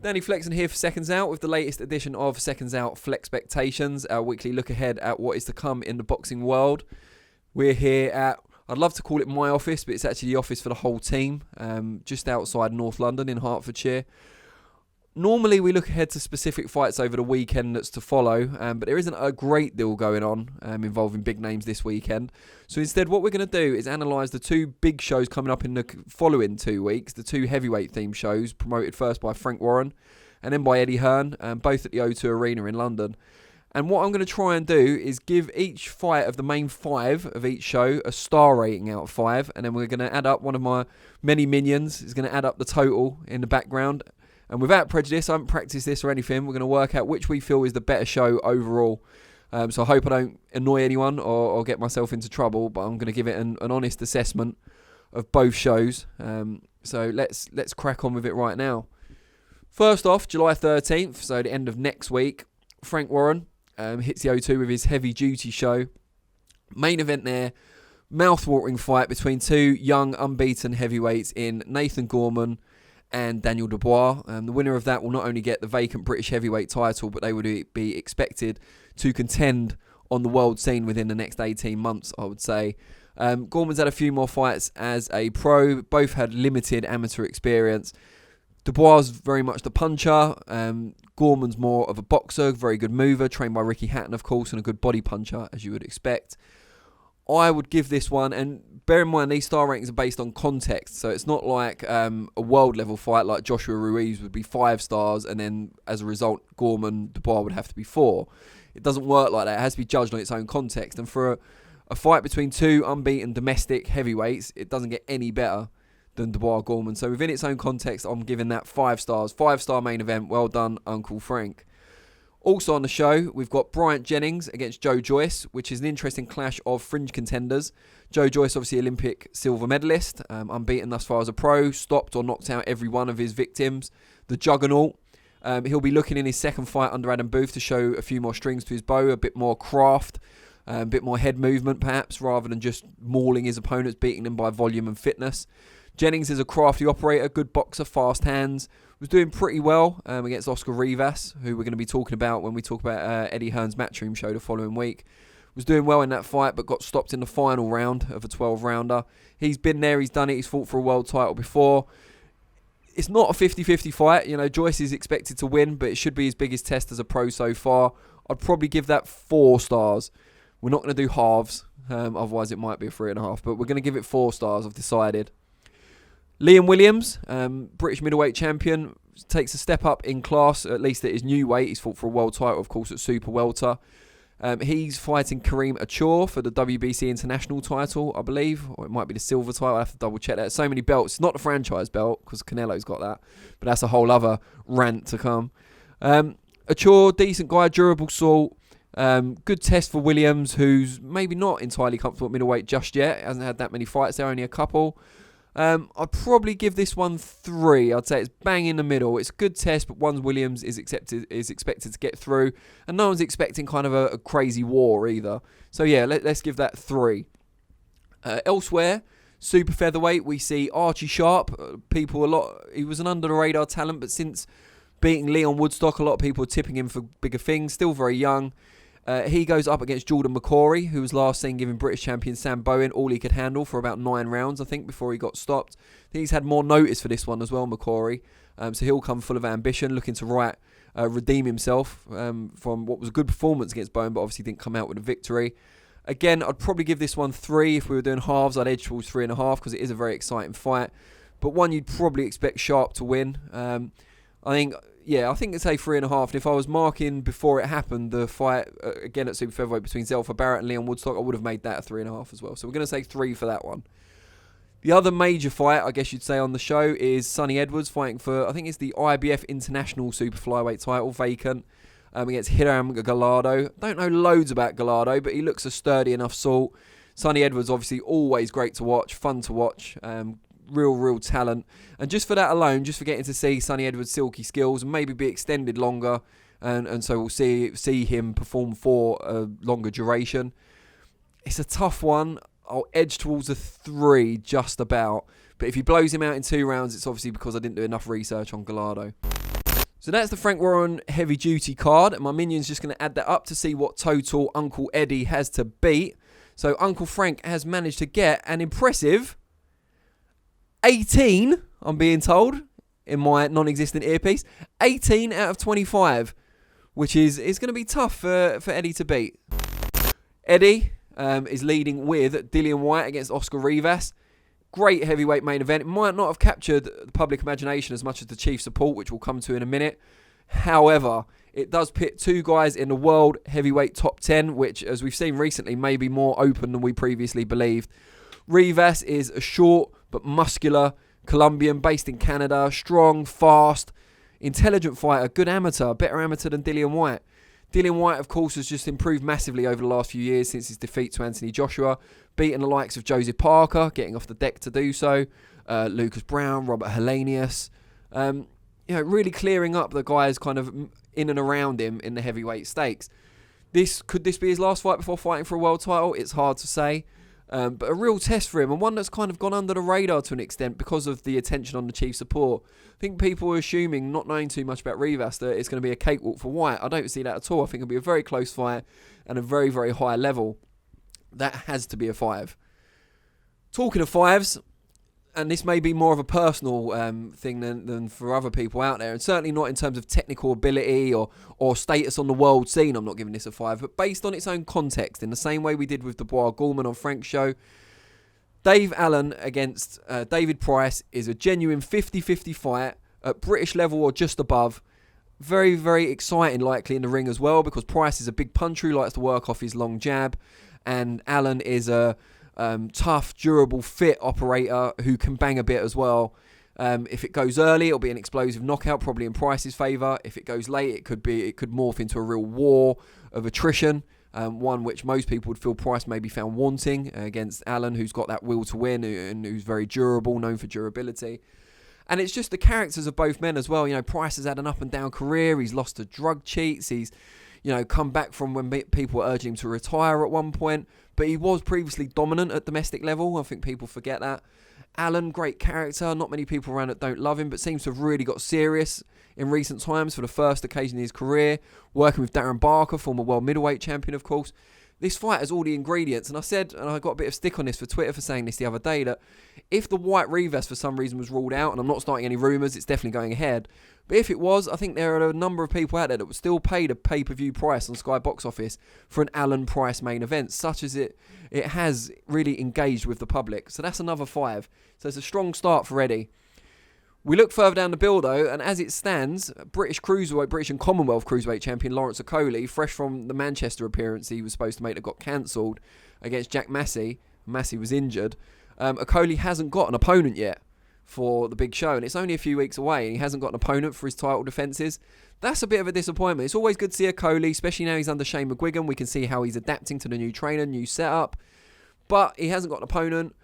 Danny Flexen here for Seconds Out with the latest edition of Seconds Out FLEXpectations, our weekly look ahead at what is to come in the boxing world. We're here at, I'd love to call it my office, but it's actually the office for the whole team, just outside North London in Hertfordshire. Normally we look ahead to specific fights over the weekend that's to follow, but there isn't a great deal going on involving big names this weekend. So instead what we're going to do is analyse the two big shows coming up in the following 2 weeks, the two heavyweight themed shows promoted first by Frank Warren and then by Eddie Hearn, both at the O2 Arena in London. And what I'm going to try and do is give each fight of the main 5 of each show a star rating out of 5, and then we're going to add up, one of my many minions is going to add up the total in the background. And without prejudice, I haven't practiced this or anything, we're going to work out which we feel is the better show overall. So I hope I don't annoy anyone or get myself into trouble, but I'm going to give it an honest assessment of both shows. So let's crack on with it right now. First off, July 13th, so the end of next week, Frank Warren hits the O2 with his heavy duty show. Main event there, mouth-watering fight between two young unbeaten heavyweights in Nathan Gorman and Daniel Dubois. The winner of that will not only get the vacant British heavyweight title, but they would be expected to contend on the world scene within the next 18 months, I would say. Gorman's had a few more fights as a pro. Both had limited amateur experience. Dubois is very much the puncher. Gorman's more of a boxer, very good mover, trained by Ricky Hatton, of course, and a good body puncher, as you would expect. I would give this one, and bear in mind these star rankings are based on context, so it's not like a world level fight like Joshua Ruiz would be 5 stars, and then as a result Gorman Dubois would have to be 4. It doesn't work like that. It has to be judged on its own context, and for a fight between two unbeaten domestic heavyweights, it doesn't get any better than Dubois Gorman. So within its own context, I'm giving that 5 stars. 5-star main event. Well done, Uncle Frank. Also on the show, we've got Bryant Jennings against Joe Joyce, which is an interesting clash of fringe contenders. Joe Joyce, obviously Olympic silver medalist, unbeaten thus far as a pro, stopped or knocked out every one of his victims. The juggernaut. He'll be looking in his second fight under Adam Booth to show a few more strings to his bow, a bit more craft, a bit more head movement perhaps, rather than just mauling his opponents, beating them by volume and fitness. Jennings is a crafty operator, good boxer, fast hands. Was doing pretty well against Oscar Rivas, who we're going to be talking about when we talk about Eddie Hearn's Matchroom show the following week. Was doing well in that fight, but got stopped in the final round of a 12-rounder. He's been there, he's done it, he's fought for a world title before. It's not a 50-50 fight. You know, Joyce is expected to win, but it should be his biggest test as a pro so far. I'd probably give that 4 stars. We're not going to do halves, otherwise it might be a 3.5, but we're going to give it 4 stars, I've decided. Liam Williams, British middleweight champion, takes a step up in class, at least at his new weight. He's fought for a world title, of course, at Super Welter. He's fighting Kareem Achor for the WBC International title, I believe, or it might be the silver title. I have to double check that. So many belts. It's not the franchise belt, because Canelo's got that, but that's a whole other rant to come. Achor, decent guy, durable sort. Good test for Williams, who's maybe not entirely comfortable at middleweight just yet. Hasn't had that many fights there, only a couple. I'd probably give this one 3. I'd say it's bang in the middle. It's a good test, but one Williams is expected to get through, and no one's expecting kind of a crazy war either. So yeah, let's give that 3. Elsewhere, super featherweight, we see Archie Sharp. He was an under the radar talent, but since beating Leon Woodstock, a lot of people are tipping him for bigger things. Still very young. He goes up against Jordan McCorry, who was last seen giving British champion Sam Bowen all he could handle for about 9 rounds, I think, before he got stopped. I think he's had more notice for this one as well, McCorry. So he'll come full of ambition, looking to redeem himself from what was a good performance against Bowen, but obviously didn't come out with a victory. Again, I'd probably give this one 3. If we were doing halves, I'd edge towards 3.5 because it is a very exciting fight. But one you'd probably expect Sharp to win. I think it's a 3.5. And if I was marking before it happened, the fight again at super featherweight between Zelfa Barrett and Leon Woodstock, I would have made that a 3.5 as well. So we're going to say 3 for that one. The other major fight, I guess you'd say, on the show is Sonny Edwards fighting for, I think it's the IBF International Super Flyweight title, vacant, against Hiram Gallardo. Don't know loads about Gallardo, but he looks a sturdy enough sort. Sonny Edwards, obviously, always great to watch, fun to watch. Real talent, and just for that alone, just for getting to see Sonny Edwards' silky skills and maybe be extended longer, and so we'll see him perform for a longer duration. It's a tough one. I'll edge towards a 3 just about, but if he blows him out in 2 rounds, it's obviously because I didn't do enough research on Gallardo. So that's the Frank Warren heavy duty card, and my minion's just going to add that up to see what total Uncle Eddie has to beat. So Uncle Frank has managed to get an impressive 18, I'm being told, in my non-existent earpiece. 18 out of 25, which is going to be tough for Eddie to beat. Eddie is leading with Dillian Whyte against Oscar Rivas. Great heavyweight main event. It might not have captured the public imagination as much as the Chief support, which we'll come to in a minute. However, it does pit two guys in the world heavyweight top 10, which, as we've seen recently, may be more open than we previously believed. Rivas is a short but muscular Colombian based in Canada, strong, fast, intelligent fighter, good amateur, better amateur than Dillian Whyte. Dillian Whyte, of course, has just improved massively over the last few years since his defeat to Anthony Joshua, beating the likes of Joseph Parker, getting off the deck to do so, Lucas Brown, Robert Helenius, really clearing up the guys kind of in and around him in the heavyweight stakes. Could this be his last fight before fighting for a world title? It's hard to say. But a real test for him, and one that's kind of gone under the radar to an extent because of the attention on the Chief support. I think people are assuming, not knowing too much about Rivas, that it's going to be a cakewalk for Whyte. I don't see that at all. I think it'll be a very close fight and a very, very high level. That has to be a 5. Talking of 5s, and this may be more of a personal thing than for other people out there, and certainly not in terms of technical ability or status on the world scene, I'm not giving this a 5, but based on its own context, in the same way we did with Dubois Gorman on Frank's show. Dave Allen against David Price is a genuine 50-50 fight at British level or just above. Very, very exciting likely in the ring as well, because Price is a big puncher who likes to work off his long jab, and Allen is a tough, durable, fit operator who can bang a bit as well. If it goes early, it'll be an explosive knockout, probably in Price's favour. If it goes late, it could morph into a real war of attrition, one which most people would feel Price may be found wanting against Allen, who's got that will to win and who's very durable, known for durability. And it's just the characters of both men as well. You know, Price has had an up and down career. He's lost to drug cheats. He's come back from when people were urging him to retire at one point. But he was previously dominant at domestic level. I think people forget that. Allen, great character. Not many people around that don't love him, but seems to have really got serious in recent times for the first occasion in his career. Working with Darren Barker, former world middleweight champion, of course. This fight has all the ingredients. And I said, and I got a bit of stick on this for Twitter for saying this the other day, that if the Whyte Rivas for some reason was ruled out, and I'm not starting any rumours, it's definitely going ahead. But if it was, I think there are a number of people out there that would still pay the pay-per-view price on Sky Box Office for an Allen Price main event, such as it has really engaged with the public. So that's another 5. So it's a strong start for Eddie. We look further down the bill though, and as it stands, British and Commonwealth cruiserweight champion Lawrence Okolie, fresh from the Manchester appearance he was supposed to make that got cancelled against Jack Massey. Massey was injured. Okolie hasn't got an opponent yet for the big show, and it's only a few weeks away, and he hasn't got an opponent for his title defences. That's a bit of a disappointment. It's always good to see Okolie, especially now he's under Shane McGuigan. We can see how he's adapting to the new trainer, new setup, but he hasn't got an opponent.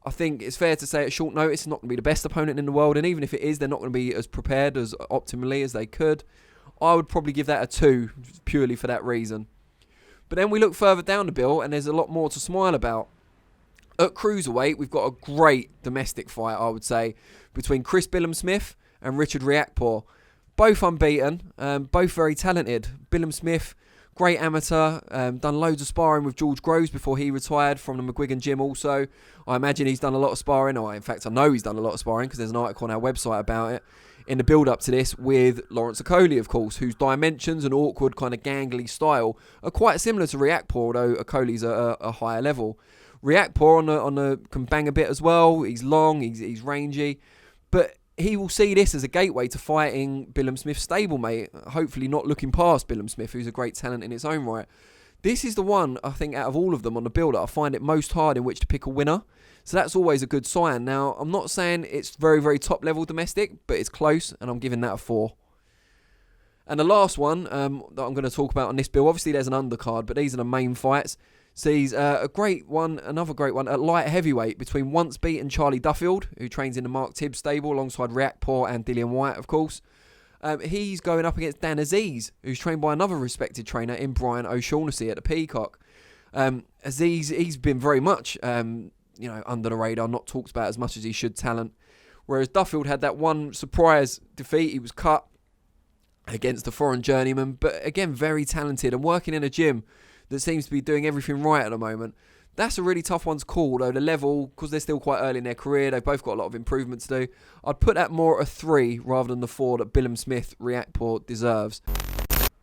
I think it's fair to say at short notice, it's not going to be the best opponent in the world, and even if it is, they're not going to be as prepared as optimally as they could. I would probably give that a 2, purely for that reason. But then we look further down the bill, and there's a lot more to smile about. At cruiserweight, we've got a great domestic fight, I would say, between Chris Billam-Smith and Richard Riakporhe. Both unbeaten, both very talented. Billam-Smith, great amateur, done loads of sparring with George Groves before he retired from the McGuigan gym also. I imagine he's done a lot of sparring, or in fact I know he's done a lot of sparring because there's an article on our website about it, in the build-up to this with Lawrence Okolie, of course, whose dimensions and awkward kind of gangly style are quite similar to Riakporhe, although Okolie's at a higher level. Riakporhe can bang a bit as well. He's long, he's rangy, but he will see this as a gateway to fighting Billam-Smith's stablemate, hopefully not looking past Billam-Smith, who's a great talent in its own right. This is the one, I think, out of all of them on the build, I find it most hard in which to pick a winner. So that's always a good sign. Now, I'm not saying it's very, very top-level domestic, but it's close, and I'm giving that a 4. And the last one that I'm going to talk about on this bill, obviously there's an undercard, but these are the main fights. Sees another great one at light heavyweight between once beaten Charlie Duffield, who trains in the Mark Tibbs stable alongside Riakporhe and Dillian Whyte, of course. He's going up against Dan Aziz, who's trained by another respected trainer in Brian O'Shaughnessy at the Peacock. Aziz, he's been very much under the radar, not talked about as much as he should talent. Whereas Duffield had that one surprise defeat. He was cut against a foreign journeyman, but again, very talented and working in a gym that seems to be doing everything right at the moment. That's a really tough one to call, though. The level, because they're still quite early in their career, they've both got a lot of improvement to do. I'd put that more at a 3 rather than the 4 that Billum Smith Reactport deserves.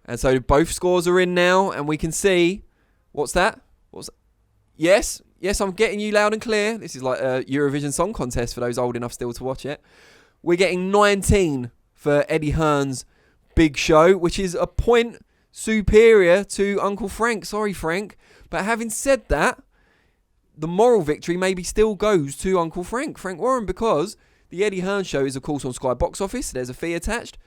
And so both scores are in now, and we can see... What's that? Yes, I'm getting you loud and clear. This is like a Eurovision Song Contest for those old enough still to watch it. We're getting 19 for Eddie Hearn's Big Show, which is a point superior to Uncle Frank. Sorry, Frank. But having said that, the moral victory maybe still goes to Uncle Frank Warren, because the Eddie Hearn Show is, of course, on Sky Box Office. There's a fee attached.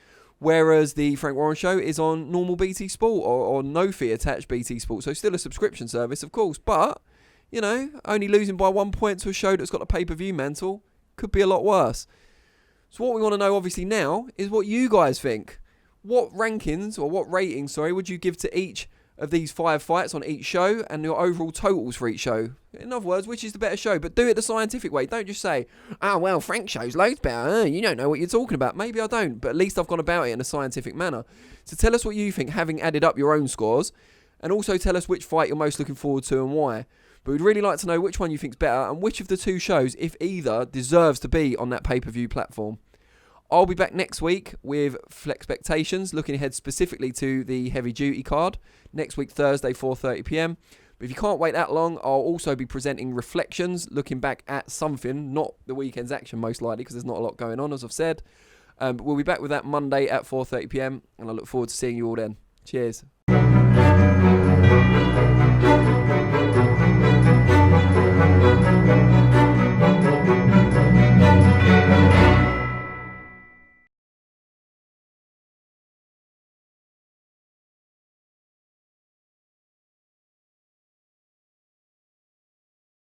Whereas the Frank Warren Show is on normal BT Sport or no fee attached BT Sport. So still a subscription service, of course. But, you know, only losing by 1 point to a show that's got a pay-per-view mantle could be a lot worse. So what we want to know, obviously, now is what you guys think. What rankings, or what ratings, would you give to each of these 5 fights on each show and your overall totals for each show? In other words, which is the better show? But do it the scientific way. Don't just say, well, Frank's show's loads better. You don't know what you're talking about. Maybe I don't, but at least I've gone about it in a scientific manner. So tell us what you think, having added up your own scores, and also tell us which fight you're most looking forward to and why. But we'd really like to know which one you think's better and which of the 2 shows, if either, deserves to be on that pay-per-view platform. I'll be back next week with FLEXpectations, looking ahead specifically to the heavy duty card. Next week, Thursday, 4:30 p.m. But if you can't wait that long, I'll also be presenting Reflections, looking back at something, not the weekend's action most likely, because there's not a lot going on, as I've said. But we'll be back with that Monday at 4:30 p.m. and I look forward to seeing you all then. Cheers.